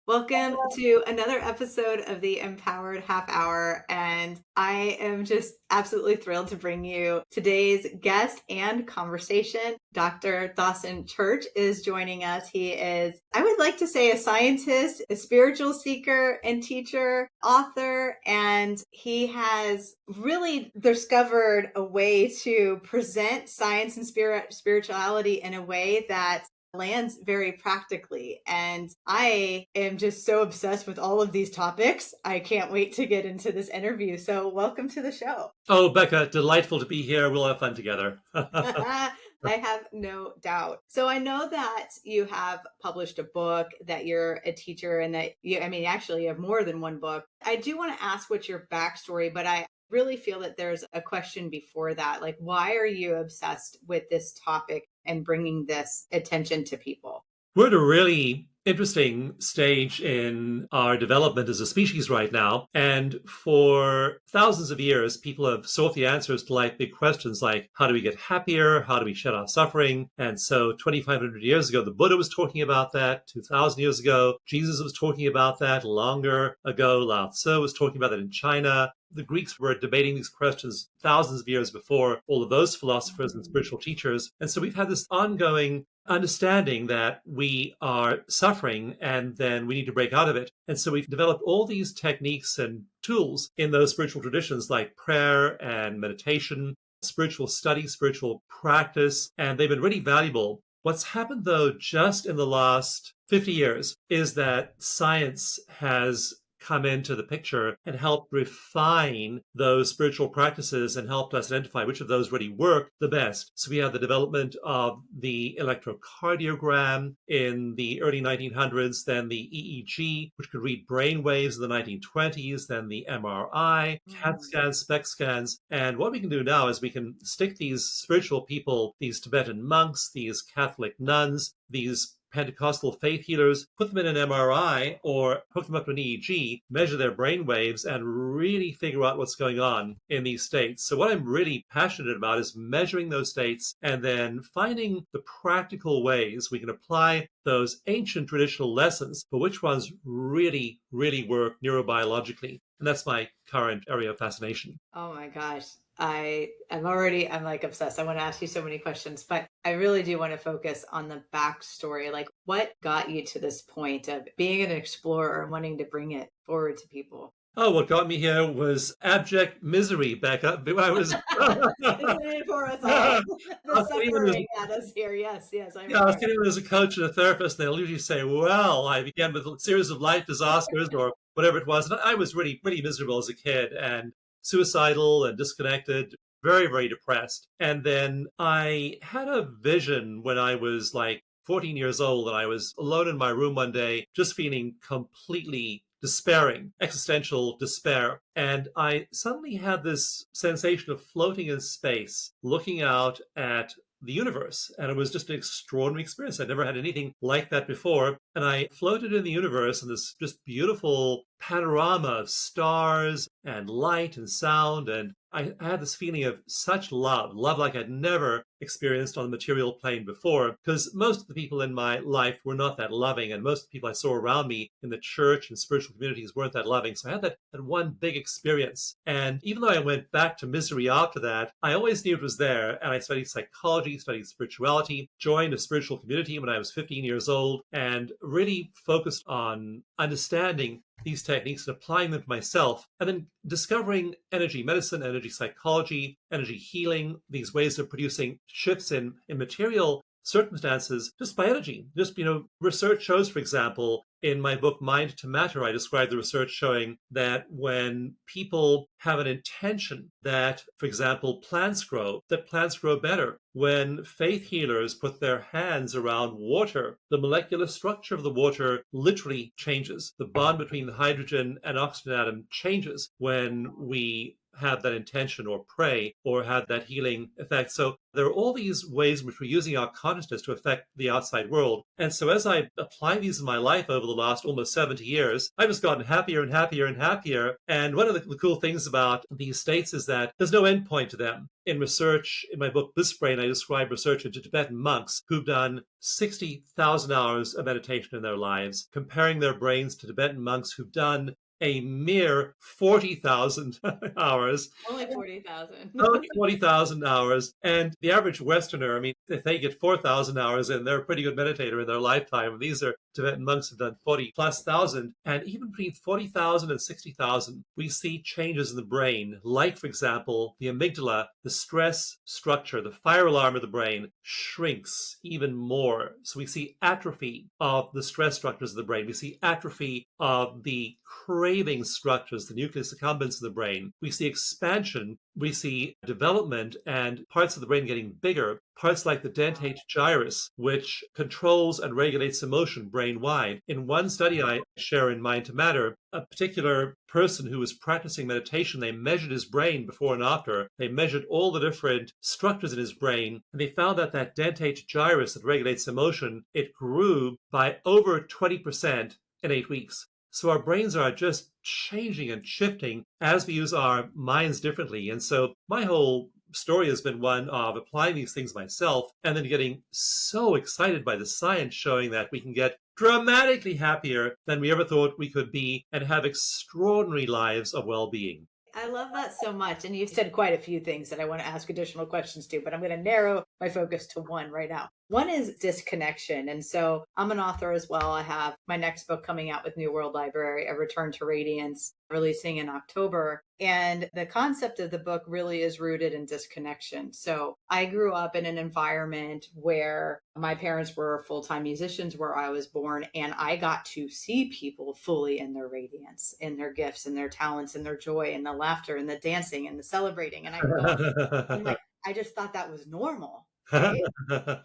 Welcome to another episode of the Empowered Half Hour. And I am just absolutely thrilled to bring you today's guest and conversation. Dr. Dawson Church is joining us. He is, I would like to say, a scientist, a spiritual seeker and teacher, author, and he has really discovered a way to present science and spirituality in a way that lands very practically. And I am just so obsessed with all of these topics. I can't wait to get into this interview. So welcome to the show. Oh, Becca, delightful to be here. We'll have fun together. I have no doubt. So I know that you have published a book, that you're a teacher, and that actually you have more than one book. I do want to ask what's your backstory, but I really feel that there's a question before that. Like, why are you obsessed with this topic and bringing this attention to people? We're at a really interesting stage in our development as a species right now. And for thousands of years, people have sought the answers to like big questions like, how do we get happier? How do we shed off suffering? And so 2,500 years ago, the Buddha was talking about that. 2,000 years ago, Jesus was talking about that. Longer ago, Lao Tzu was talking about that in China. The Greeks were debating these questions thousands of years before all of those philosophers and spiritual teachers. And so we've had this ongoing understanding that we are suffering and then we need to break out of it. And so we've developed all these techniques and tools in those spiritual traditions like prayer and meditation, spiritual study, spiritual practice, and they've been really valuable. What's happened, though, just in the last 50 years is that science has come into the picture and helped refine those spiritual practices and helped us identify which of those really work the best. So we have the development of the electrocardiogram in the early 1900s, then the EEG, which could read brain waves in the 1920s, then the MRI, CAT scans, SPECT scans. And what we can do now is we can stick these spiritual people, these Tibetan monks, these Catholic nuns, these Pentecostal faith healers, put them in an MRI or hook them up to an EEG, measure their brain waves, and really figure out what's going on in these states. So what I'm really passionate about is measuring those states and then finding the practical ways we can apply those ancient traditional lessons, but which ones really, really work neurobiologically. And that's my current area of fascination. Oh my gosh. I'm like obsessed. I want to ask you so many questions, but I really do want to focus on the backstory. Like, what got you to this point of being an explorer and wanting to bring it forward to people? Oh, what got me here was abject misery, Becca. I was Isn't it for us all? The I was suffering at us here. Yes, I I was remember. sitting as a coach and a therapist, and they'll usually say, well, I began with a series of life disasters or whatever it was. And I was really pretty miserable as a kid and suicidal and disconnected, very, very depressed. And then I had a vision when I was like 14 years old, and I was alone in my room one day, just feeling completely despairing, existential despair. And I suddenly had this sensation of floating in space, looking out at the universe. And it was just an extraordinary experience. I'd never had anything like that before. And I floated in the universe in this just beautiful panorama of stars and light and sound. And I had this feeling of such love like I'd never experienced on the material plane before, because most of the people in my life were not that loving, and most of the people I saw around me in the church and spiritual communities weren't that loving. So I had that one big experience. And even though I went back to misery after that, I always knew it was there. And I studied psychology, studied spirituality, joined a spiritual community when I was 15 years old, and really focused on understanding these techniques and applying them to myself, and then discovering energy medicine, energy psychology, energy healing, these ways of producing shifts in material circumstances just by energy. Research shows, for example, in my book, Mind to Matter, I describe the research showing that when people have an intention that, for example, plants grow better. When faith healers put their hands around water, the molecular structure of the water literally changes. The bond between the hydrogen and oxygen atom changes when we have that intention or pray or have that healing effect. So there are all these ways in which we're using our consciousness to affect the outside world. And so as I apply these in my life over the last almost 70 years, I've just gotten happier and happier and happier. And one of the cool things about these states is that there's no end point to them. In research, in my book, Bliss Brain, I describe research into Tibetan monks who've done 60,000 hours of meditation in their lives, comparing their brains to Tibetan monks who've done a mere 40,000 hours. Only 40,000. Only 40,000 hours. And the average Westerner, I mean, if they get 4,000 hours in, they're a pretty good meditator in their lifetime. These are Tibetan monks who've done 40 plus thousand. And even between 40,000 and 60,000, we see changes in the brain. Like, for example, the amygdala, the stress structure, the fire alarm of the brain shrinks even more. So we see atrophy of the stress structures of the brain. We see atrophy of the craving structures, the nucleus accumbens of the brain. We see expansion. We see development and parts of the brain getting bigger, parts like the dentate gyrus, which controls and regulates emotion brain-wide. In one study I share in Mind to Matter, a particular person who was practicing meditation, they measured his brain before and after. They measured all the different structures in his brain, and they found that that dentate gyrus that regulates emotion, it grew by over 20% in 8 weeks. So our brains are just changing and shifting as we use our minds differently. And so my whole story has been one of applying these things myself and then getting so excited by the science showing that we can get dramatically happier than we ever thought we could be and have extraordinary lives of well-being. I love that so much. And you've said quite a few things that I want to ask additional questions to, but I'm going to narrow my focus to one right now. One is disconnection. And so I'm an author as well. I have my next book coming out with New World Library, A Return to Radiance, releasing in October. And the concept of the book really is rooted in disconnection. So I grew up in an environment where my parents were full-time musicians where I was born, and I got to see people fully in their radiance, in their gifts, in their talents, in their joy, in the laughter, and the dancing, and the celebrating. And I'm like, I just thought that was normal. Right?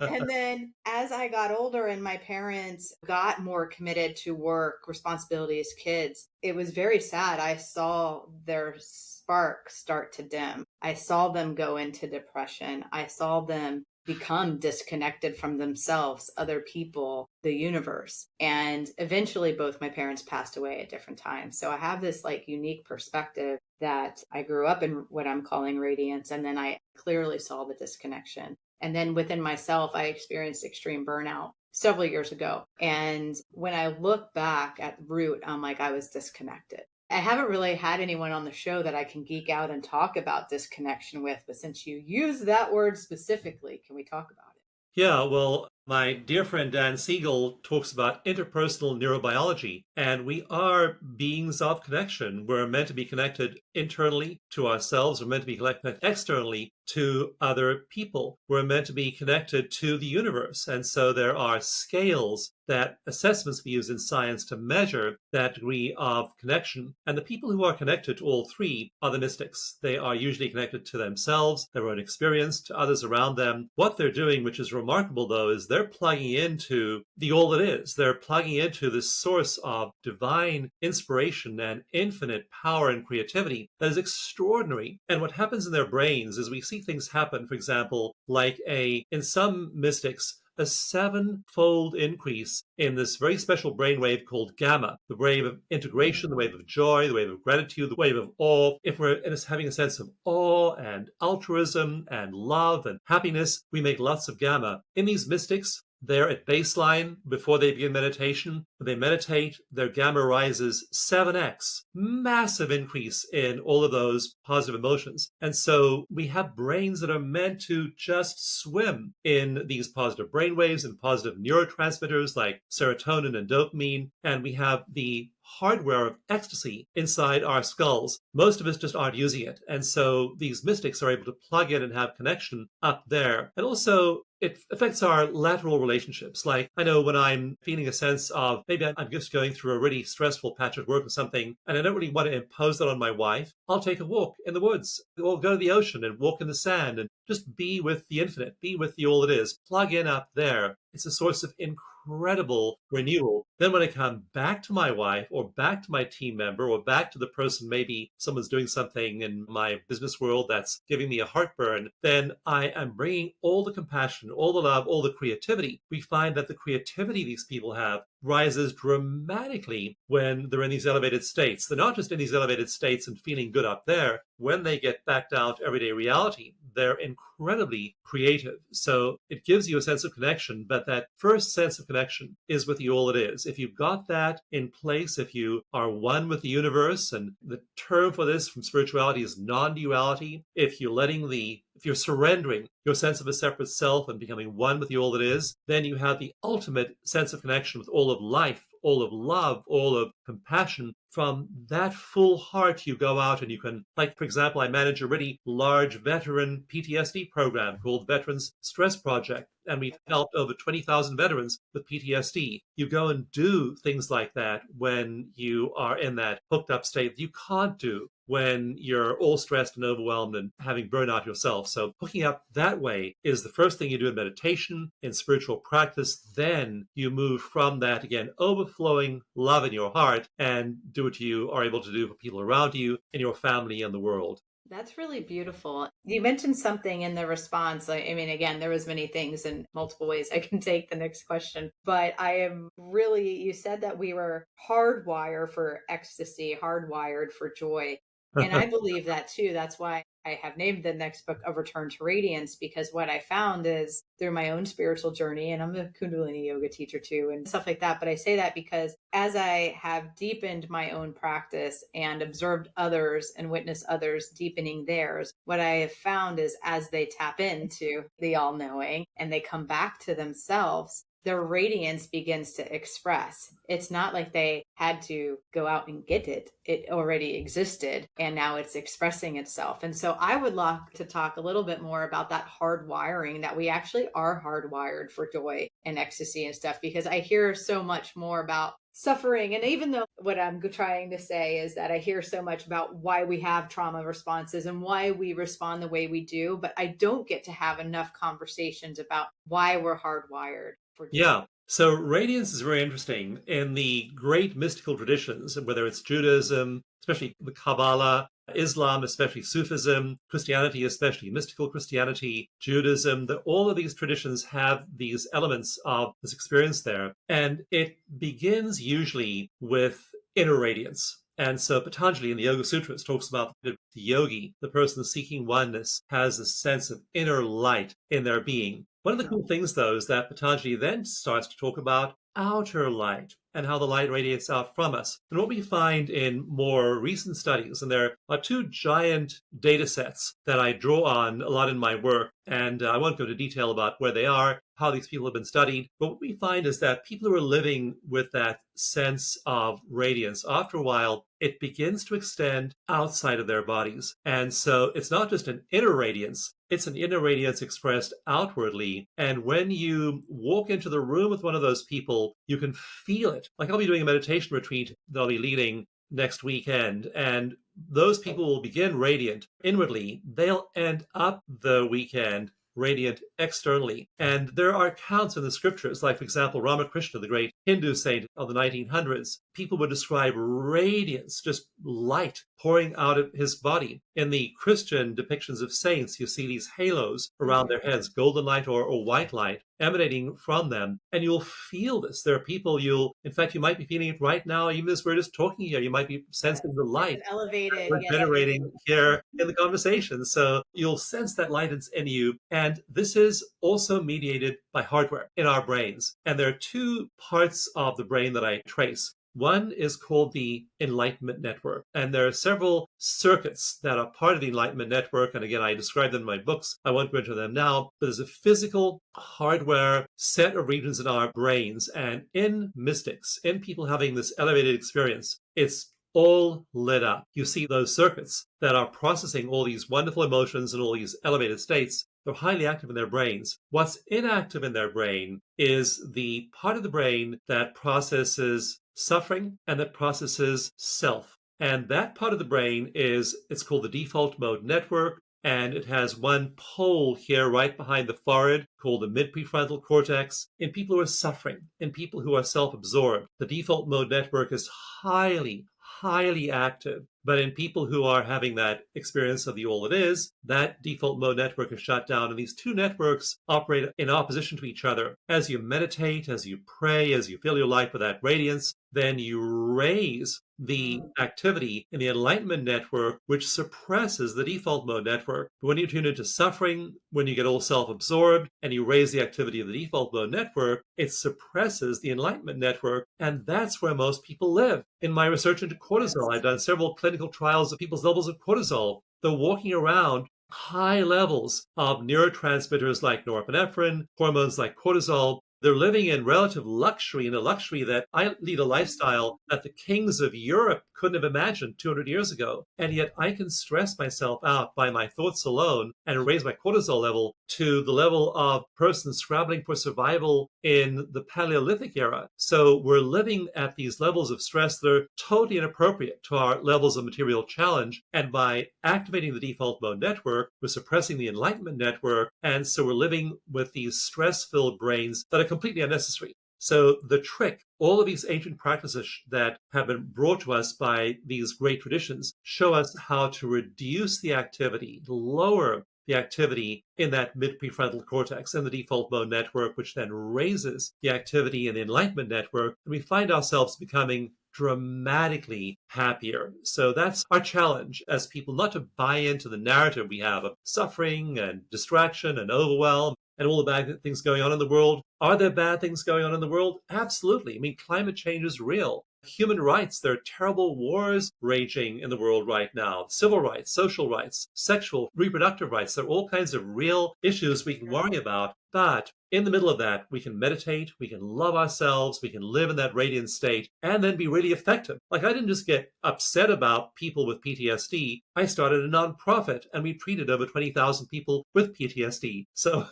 And then as I got older and my parents got more committed to work, responsibilities, kids, it was very sad. I saw their spark start to dim. I saw them go into depression. I saw them become disconnected from themselves, other people, the universe. And eventually both my parents passed away at different times. So I have this like unique perspective that I grew up in what I'm calling radiance. And then I clearly saw the disconnection. And then within myself, I experienced extreme burnout several years ago. And when I look back at root, I'm like, I was disconnected. I haven't really had anyone on the show that I can geek out and talk about disconnection with, but since you use that word specifically, can we talk about it? Yeah, well, my dear friend Dan Siegel talks about interpersonal neurobiology, and we are beings of connection. We're meant to be connected internally to ourselves. We're meant to be connected externally to other people. We're meant to be connected to the universe. And so there are scales, that assessments we use in science to measure that degree of connection. And the people who are connected to all three are the mystics. They are usually connected to themselves, their own experience, to others around them. What they're doing, which is remarkable though, is they're plugging into the all that is. They're plugging into this source of divine inspiration and infinite power and creativity that is extraordinary. And what happens in their brains is we see things happen, for example, like in some mystics, a 7-fold increase in this very special brainwave called gamma, the wave of integration, the wave of joy, the wave of gratitude, the wave of awe. If we're having a sense of awe and altruism and love and happiness, we make lots of gamma. In these mystics, they're at baseline before they begin meditation. When they meditate, their gamma rises 7x, massive increase in all of those positive emotions. And so we have brains that are meant to just swim in these positive brain waves and positive neurotransmitters like serotonin and dopamine. And we have the hardware of ecstasy inside our skulls. Most of us just aren't using it. And so these mystics are able to plug in and have connection up there. And also, it affects our lateral relationships. Like, I know when I'm feeling a sense of maybe I'm just going through a really stressful patch of work or something, and I don't really want to impose that on my wife, I'll take a walk in the woods or go to the ocean and walk in the sand and just be with the infinite, be with the all it is, plug in up there. It's a source of incredible renewal. Then when I come back to my wife or back to my team member or back to the person, maybe someone's doing something in my business world that's giving me a heartburn, then I am bringing all the compassion, all the love, all the creativity. We find that the creativity these people have rises dramatically when they're in these elevated states. They're not just in these elevated states and feeling good up there. When they get back down to everyday reality, they're incredibly creative. So it gives you a sense of connection, but that first sense of connection is with the all it is. If you've got that in place, if you are one with the universe, and the term for this from spirituality is non-duality, if you're surrendering your sense of a separate self and becoming one with the all that is, then you have the ultimate sense of connection with all of life, all of love, all of compassion. From that full heart, you go out and you can, like, for example, I manage a really large veteran PTSD program called Veterans Stress Project, and we've helped over 20,000 veterans with PTSD. You go and do things like that when you are in that hooked up state that you can't do when you're all stressed and overwhelmed and having burnout yourself. So hooking up that way is the first thing you do in meditation, in spiritual practice. Then you move from that, again, overflowing love in your heart, and do what you are able to do for people around you and your family and the world. That's really beautiful. You mentioned something in the response. I mean, again, there was many things and multiple ways I can take the next question, but you said that we were hardwired for ecstasy, hardwired for joy. And I believe that too. That's why I have named the next book A Return to Radiance, because what I found is through my own spiritual journey, and I'm a Kundalini yoga teacher too and stuff like that. But I say that because as I have deepened my own practice and observed others and witnessed others deepening theirs, what I have found is as they tap into the all knowing and they come back to themselves, their radiance begins to express. It's not like they had to go out and get it. It already existed and now it's expressing itself. And so I would like to talk a little bit more about that hardwiring, that we actually are hardwired for joy and ecstasy and stuff, because I hear so much more about suffering. And even though what I'm trying to say is that I hear so much about why we have trauma responses and why we respond the way we do, but I don't get to have enough conversations about why we're hardwired for joy. Yeah. So radiance is very interesting. In the great mystical traditions, whether it's Judaism, especially the Kabbalah, Islam, especially Sufism, Christianity, especially mystical Christianity, Judaism, all of these traditions have these elements of this experience there. And it begins usually with inner radiance. And so Patanjali in the Yoga Sutras talks about the yogi, the person seeking oneness, has a sense of inner light in their being. One of the cool things, though, is that Patanjali then starts to talk about outer light and how the light radiates out from us. And what we find in more recent studies, and there are two giant data sets that I draw on a lot in my work, and I won't go into detail about where they are, how these people have been studied, but what we find is that people who are living with that sense of radiance, after a while, it begins to extend outside of their bodies. And so it's not just an inner radiance, it's an inner radiance expressed outwardly. And when you walk into the room with one of those people, you can feel it. Like I'll be doing a meditation retreat that I'll be leading next weekend, and those people will begin radiant inwardly. They'll end up the weekend radiant externally. And there are accounts in the scriptures, like, for example, Ramakrishna, the great Hindu saint of the 1900s. People would describe radiance, just light pouring out of his body. In the Christian depictions of saints, you see these halos around their heads, golden light or white light emanating from them. And you'll feel this. There are people you might be feeling it right now, even as we're just talking here. You might be sensing the light. Elevated. We're generating here in the conversation. So you'll sense that light in you. And this is also mediated by hardware in our brains. And there are two parts of the brain that I trace. One is called the Enlightenment Network. And there are several circuits that are part of the Enlightenment Network. And again, I describe them in my books. I won't go into them now. But there's a physical hardware set of regions in our brains. And in mystics, in people having this elevated experience, it's all lit up. You see those circuits that are processing all these wonderful emotions and all these elevated states. They're highly active in their brains. What's inactive in their brain is the part of the brain that processes suffering and that processes self. And that part of the brain it's called the default mode network. and it has one pole here right behind the forehead called the mid-prefrontal cortex. In people who are suffering, in people who are self-absorbed, the default mode network is highly, highly active. But in people who are having that experience of the all it is, that default mode network is shut down. And these two networks operate in opposition to each other. As you meditate, as you pray, as you fill your life with that radiance, then you raise the activity in the enlightenment network, which suppresses the default mode network. But when you tune into suffering, when you get all self-absorbed and you raise the activity of the default mode network, it suppresses the enlightenment network. And that's where most people live. In my research into cortisol, I've done several clinical trials of people's levels of cortisol. They're walking around high levels of neurotransmitters like norepinephrine, hormones like cortisol. They're living in relative luxury, in a luxury that I lead a lifestyle that the kings of Europe couldn't have imagined 200 years ago. And yet I can stress myself out by my thoughts alone and raise my cortisol level to the level of persons scrabbling for survival in the Paleolithic era. So we're living at these levels of stress that are totally inappropriate to our levels of material challenge. And by activating the default mode network, we're suppressing the enlightenment network. And so we're living with these stress-filled brains that are completely unnecessary. So the trick, all of these ancient practices that have been brought to us by these great traditions show us how to reduce the activity, lower the activity in that mid-prefrontal cortex and the default mode network, which then raises the activity in the enlightenment network. And we find ourselves becoming dramatically happier. So that's our challenge as people, not to buy into the narrative we have of suffering and distraction and overwhelm and all the bad things going on in the world. Are there bad things going on in the world? Absolutely. I mean, climate change is real. Human rights, there are terrible wars raging in the world right now. Civil rights, social rights, sexual, reproductive rights. There are all kinds of real issues we can worry about. But in the middle of that, we can meditate, we can love ourselves, we can live in that radiant state, and then be really effective. Like, I didn't just get upset about people with PTSD. I started a nonprofit, and we treated over 20,000 people with PTSD. So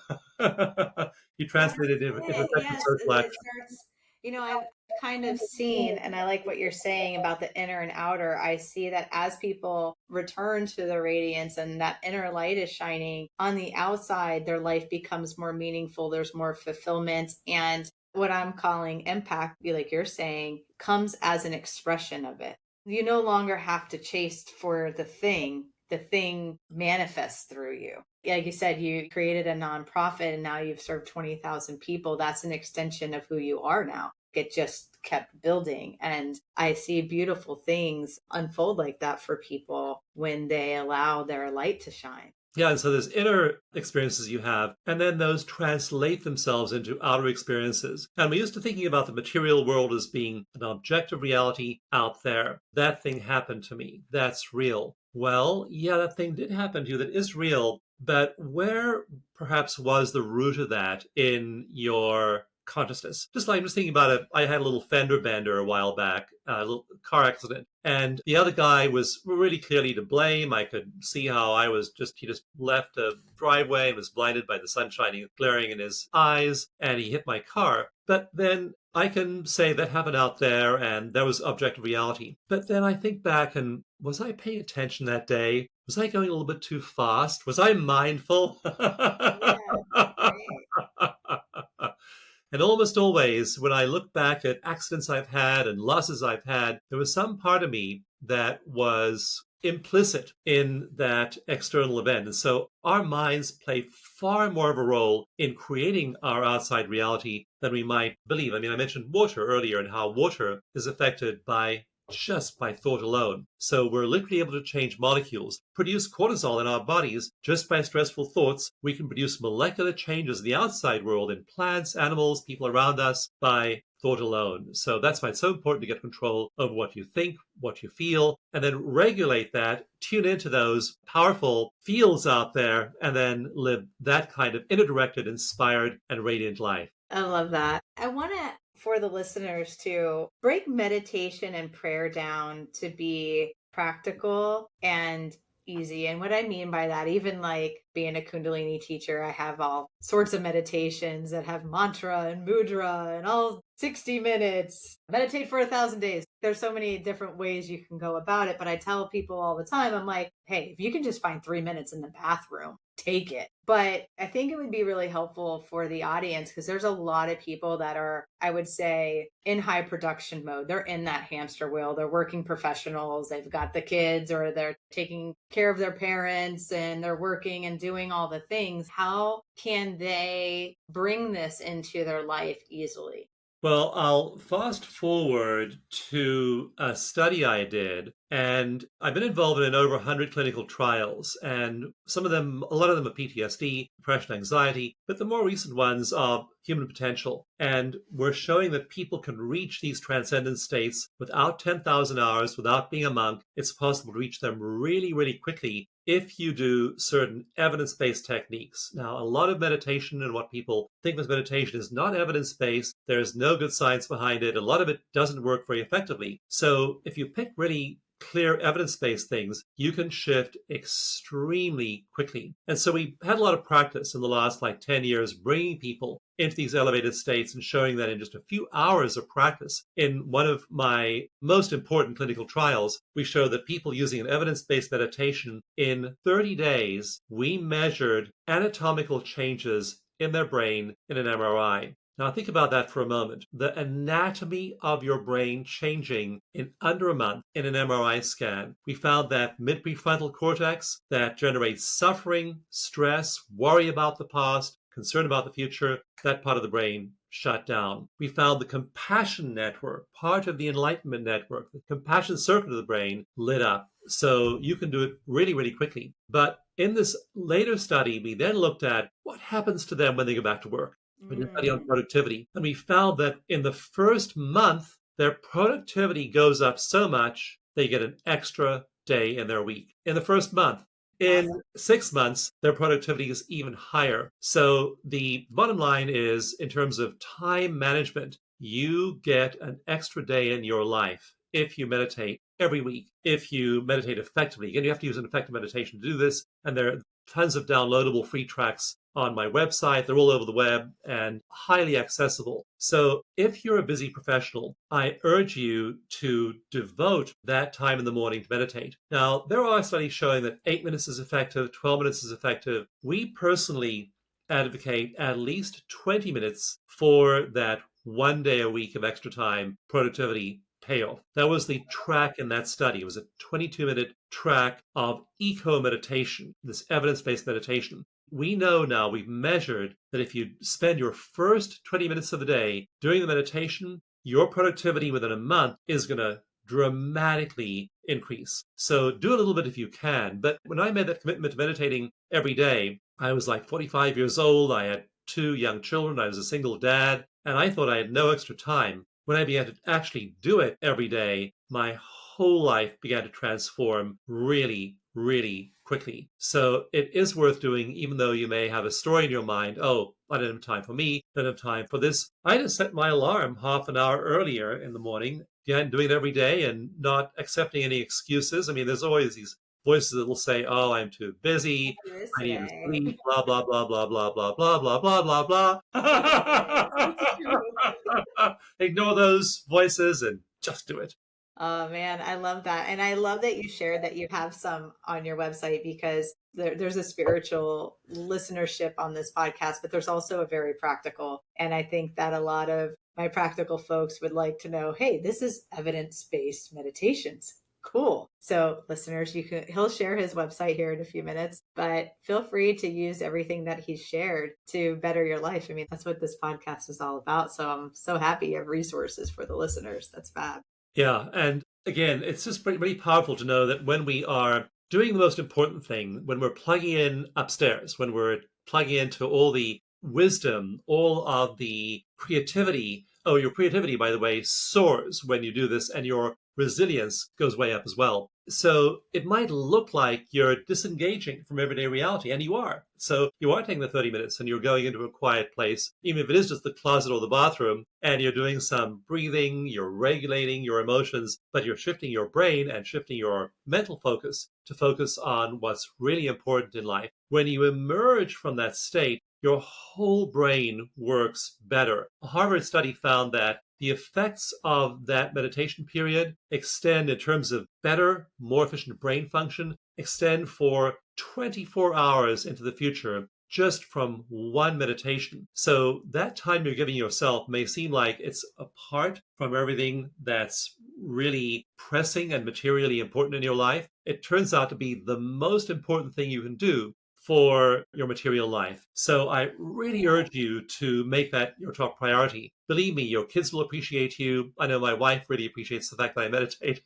you translated it into effective Yes, social it action. starts, I've kind of seen, and I like what you're saying about the inner and outer. I see that as people return to the radiance and that inner light is shining on the outside, their life becomes more meaningful. There's more fulfillment. And what I'm calling impact, like you're saying, comes as an expression of it. You no longer have to chase for the thing manifests through you. Like you said, you created a nonprofit and now you've served 20,000 people. That's an extension of who you are now. It just kept building. And I see beautiful things unfold like that for people when they allow their light to shine. Yeah, and so there's inner experiences you have, and then those translate themselves into outer experiences. And we're used to thinking about the material world as being an objective reality out there. That thing happened to me. That's real. Well, yeah, that thing did happen to you. That is real. But where perhaps was the root of that in your consciousness? Just like I'm just thinking about it, I had a little fender bender a while back, a little car accident, and the other guy was really clearly to blame. I could see how he just left a driveway and was blinded by the sun shining, glaring in his eyes, and he hit my car. But then I can say that happened out there and that was objective reality. But then I think back and was I paying attention that day? Was I going a little bit too fast? Was I mindful? Yeah, right. And almost always, when I look back at accidents I've had and losses I've had, there was some part of me that was implicit in that external event. And so our minds play far more of a role in creating our outside reality than we might believe. I mean, I mentioned water earlier and how water is affected by just by thought alone. So we're literally able to change molecules, produce cortisol in our bodies just by stressful thoughts. We can produce molecular changes in the outside world in plants, animals, people around us by thought alone. So that's why it's so important to get control over what you think, what you feel, and then regulate that, tune into those powerful fields out there, and then live that kind of inner directed, inspired, and radiant life. I love that. I want to, for the listeners, to break meditation and prayer down to be practical and easy. And what I mean by that, even like being a Kundalini teacher, I have all sorts of meditations that have mantra and mudra and all 60 minutes, meditate for 1,000 days. there's so many different ways you can go about it. But I tell people all the time, I'm like, hey, if you can just find 3 minutes in the bathroom, take it. But I think it would be really helpful for the audience because there's a lot of people that are, I would say, in high production mode. They're in that hamster wheel. They're working professionals. They've got the kids or they're taking care of their parents and they're working and doing all the things. How can they bring this into their life easily? Well, I'll fast forward to a study I did, and I've been involved in over 100 clinical trials, and some of them, a lot of them are PTSD, depression, anxiety, but the more recent ones are human potential. And we're showing that people can reach these transcendent states without 10,000 hours, without being a monk. It's possible to reach them really, really quickly if you do certain evidence-based techniques. Now, a lot of meditation and what people think of as meditation is not evidence-based. There's no good science behind it. A lot of it doesn't work very effectively. So if you pick really clear evidence-based things, you can shift extremely quickly. And so we had a lot of practice in the last 10 years bringing people into these elevated states and showing that in just a few hours of practice. In one of my most important clinical trials, we showed that people using an evidence-based meditation in 30 days, we measured anatomical changes in their brain in an MRI. Now, think about that for a moment. The anatomy of your brain changing in under a month in an MRI scan. We found that mid-prefrontal cortex that generates suffering, stress, worry about the past, concern about the future, that part of the brain shut down. We found the compassion network, part of the enlightenment network, the compassion circuit of the brain lit up. So you can do it really, really quickly. But in this later study, we then looked at what happens to them when they go back to work. We did a study on productivity, and we found that in the first month, their productivity goes up so much they get an extra day in their week. In the first month. In 6 months, their productivity is even higher. So the bottom line is, in terms of time management, you get an extra day in your life if you meditate every week, if you meditate effectively. Again, you have to use an effective meditation to do this, and there are tons of downloadable free tracks on my website. They're all over the web and highly accessible. So if you're a busy professional, I urge you to devote that time in the morning to meditate. Now, there are studies showing that 8 minutes is effective, 12 minutes is effective. We personally advocate at least 20 minutes for that 1 day a week of extra time productivity payoff. That was the track in that study. It was a 22-minute track of eco-meditation, this evidence-based meditation. We know now, we've measured that if you spend your first 20 minutes of the day doing the meditation, your productivity within a month is going to dramatically increase. So do a little bit if you can. But when I made that commitment to meditating every day, I was 45 years old. I had 2 young children. I was a single dad, and I thought I had no extra time. When I began to actually do it every day, my whole life began to transform really, really quickly. So it is worth doing, even though you may have a story in your mind. Oh, I don't have time for me, don't have time for this. I just set my alarm half an hour earlier in the morning, again, doing it every day and not accepting any excuses. I mean, there's always these voices that will say, oh, I'm too busy, I need to sleep, blah, blah, blah, blah, blah, blah, blah, blah, blah, blah, blah. Ignore those voices and just do it. Oh man, I love that. And I love that you shared that you have some on your website because there's a spiritual listenership on this podcast, but there's also a very practical. And I think that a lot of my practical folks would like to know, hey, this is evidence-based meditations. Cool. So listeners, he'll share his website here in a few minutes, but feel free to use everything that he's shared to better your life. I mean, that's what this podcast is all about. So I'm so happy you have resources for the listeners. That's fab. Yeah. And again, it's just really powerful to know that when we are doing the most important thing, when we're plugging in upstairs, when we're plugging into all the wisdom, all of the creativity. Oh, your creativity, by the way, soars when you do this, and your resilience goes way up as well. So it might look like you're disengaging from everyday reality, and you are. So you are taking the 30 minutes and you're going into a quiet place, even if it is just the closet or the bathroom, and you're doing some breathing, you're regulating your emotions, but you're shifting your brain and shifting your mental focus to focus on what's really important in life. When you emerge from that state, your whole brain works better. A Harvard study found that the effects of that meditation period extend in terms of better, more efficient brain function, extend for 24 hours into the future just from one meditation. So that time you're giving yourself may seem like it's apart from everything that's really pressing and materially important in your life. It turns out to be the most important thing you can do for your material life. So I really urge you to make that your top priority. Believe me, your kids will appreciate you. I know my wife really appreciates the fact that I meditate.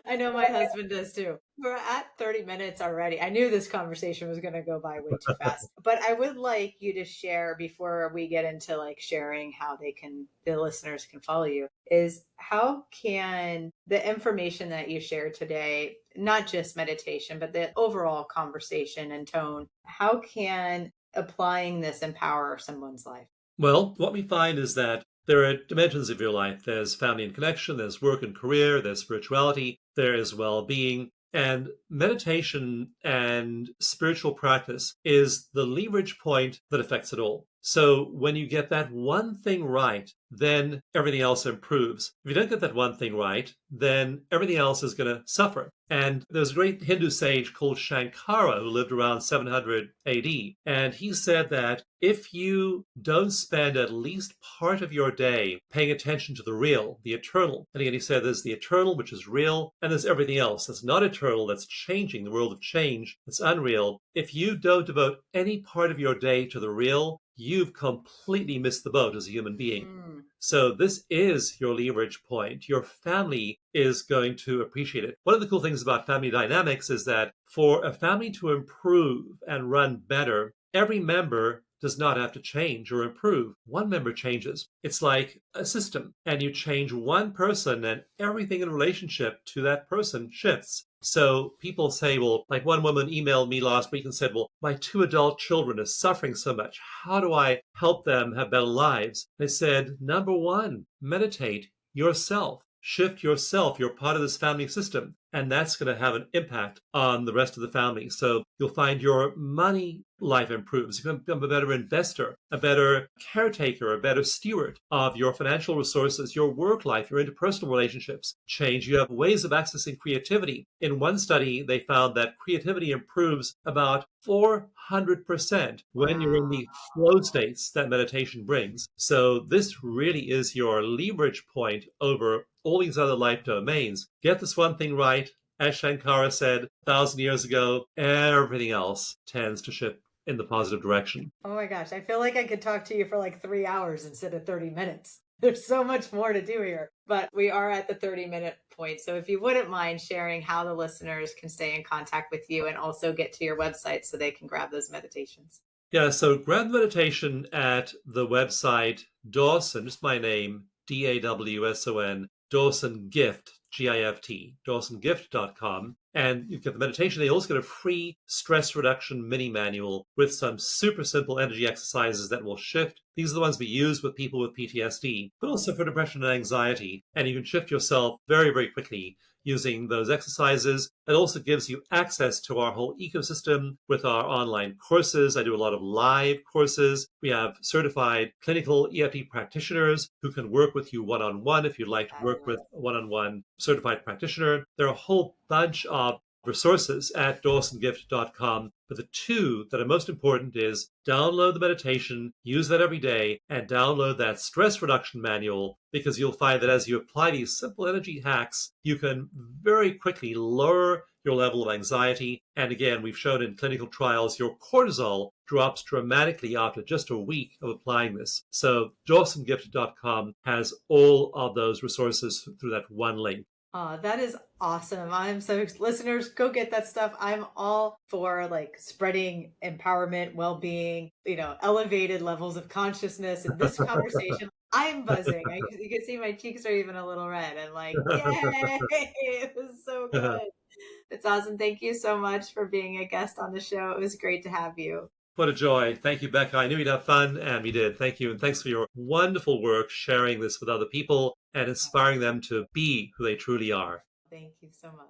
I know my husband does too. We're at 30 minutes already. I knew this conversation was going to go by way too fast. But I would like you to share before we get into like sharing how the listeners can follow you, is how can the information that you shared today, not just meditation, but the overall conversation and tone, how can applying this empower someone's life? Well, what we find is that there are dimensions of your life. There's family and connection, there's work and career, there's spirituality, there is well-being. And meditation and spiritual practice is the leverage point that affects it all. So when you get that one thing right, then everything else improves. If you don't get that one thing right, then everything else is going to suffer. And there's a great Hindu sage called Shankara who lived around 700 AD. And he said that if you don't spend at least part of your day paying attention to the real, the eternal, and again, he said there's the eternal, which is real, and there's everything else that's not eternal, that's changing, the world of change, that's unreal. If you don't devote any part of your day to the real, you've completely missed the boat as a human being. So this is your leverage point. Your family is going to appreciate it. One of the cool things about family dynamics is that for a family to improve and run better, every member does not have to change or improve. One member changes. It's like a system, and you change one person and everything in relationship to that person shifts. So people say, well, like one woman emailed me last week and said, well, my 2 adult children are suffering so much. How do I help them have better lives? I said, number one, meditate yourself. Shift yourself. You're part of this family system. And that's going to have an impact on the rest of the family. So you'll find your money life improves. You become a better investor, a better caretaker, a better steward of your financial resources, your work life, your interpersonal relationships change. You have ways of accessing creativity. In one study, they found that creativity improves about 400% when you're in the flow states that meditation brings. So this really is your leverage point over all these other life domains. Get this one thing right. As Shankara said 1,000 years ago, everything else tends to shift in the positive direction. Oh my gosh, I feel like I could talk to you for like 3 hours instead of 30 minutes. There's so much more to do here, but we are at the 30-minute point. So if you wouldn't mind sharing how the listeners can stay in contact with you and also get to your website so they can grab those meditations. Yeah, so grab the meditation at the website Dawson, just my name, Dawson, Dawson Gift, GIFT, dawsongift.com. And you get the meditation. They also get a free stress reduction mini manual with some super simple energy exercises that will shift. These are the ones we use with people with PTSD, but also for depression and anxiety. And you can shift yourself very, very quickly using those exercises. It also gives you access to our whole ecosystem with our online courses. I do a lot of live courses. We have certified clinical EFT practitioners who can work with you one-on-one if you'd like to work with a one-on-one certified practitioner. There are a whole bunch of resources at dawsongift.com. But the two that are most important is download the meditation, use that every day, and download that stress reduction manual, because you'll find that as you apply these simple energy hacks, you can very quickly lower your level of anxiety. And again, we've shown in clinical trials, your cortisol drops dramatically after just a week of applying this. So dawsongift.com has all of those resources through that one link. That is awesome. Listeners, go get that stuff. I'm all for like spreading empowerment, well-being, elevated levels of consciousness in this conversation. I'm buzzing. You can see my cheeks are even a little red. And like, yay! It was so good. It's awesome. Thank you so much for being a guest on the show. It was great to have you. What a joy. Thank you, Becca. I knew we'd have fun, and we did. Thank you. And thanks for your wonderful work sharing this with other people and inspiring them to be who they truly are. Thank you so much.